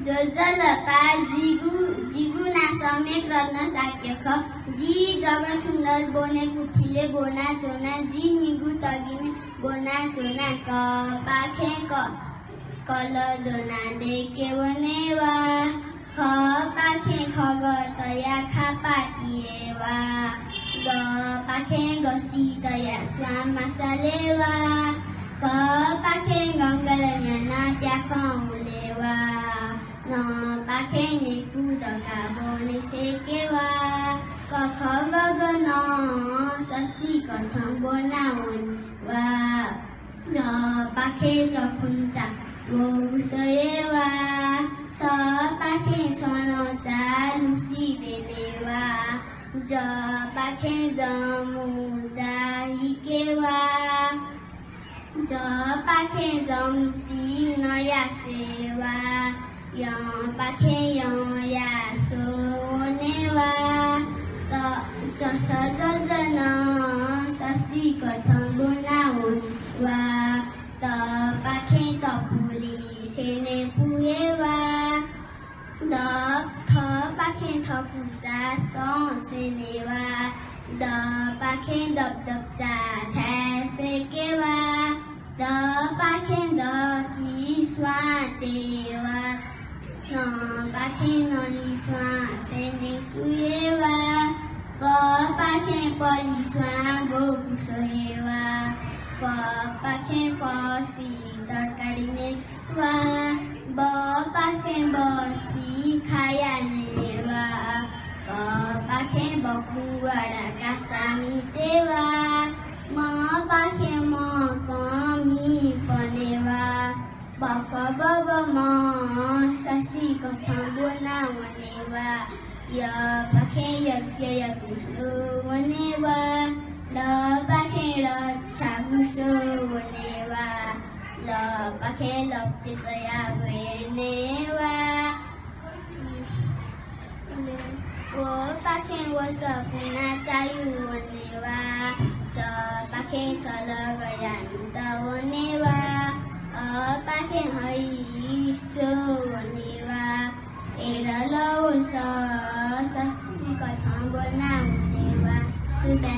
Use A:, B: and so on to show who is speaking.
A: जलपा जिगुना समेत रत्न साक्यख जी जगत सुन्दर बोने कुठीले बोना चोना जी निगु तगिमे बोना चोना क पाखे कल जोना देखे बनेवा ख पाखे खग तया खापाटिएवा ग पाखे गसी तया स्वाम मसालेवा क पाखे गङ्गल न्याना प्याखौलेवा न पाखे निकु दका बोने सेकेवा क ख ग ग न ससी कथं बोनाउन वा ज पाखे चखुन्चा गोगुसएवा स पाखे सनचा लुसी देनेवा ज पाखे जमुजा हिकेवा ज पाखे जमसी नया सेवा य पाखे या सोनेवा त जस जन ससी कथं बोनाउन वा त पाखे तखुली सेने पुएवा द थ पाखे थकुचा सेनेवा द पाखे दपदपचा ठ्यासेकेवा द पाखे दकी स्वातेवा न पाखे नली स्वा सेने सुएवा प पाखे पली स्वा बोगुसोएवा प पाखे पसी तरकारीने वा ब पाखे बसी खायानेवा प पाखे बकुवाडा कासामितेवा म पाखे म कमी पनेवा बफ बब म ससी कथं बोनावनेवा य पाखे यज्ञ यगुसो वनेवा ल पाखे रक्षा गुसो वनेवा ल पाखे लप्ते तया वेनेवा ओ पाखे वस पुना चायु वनेवा स पाखे सल गया नित वनेवा अ पाखे है सो वनेवा एरल स सस्ती कथं बोनाउनेवा सुबे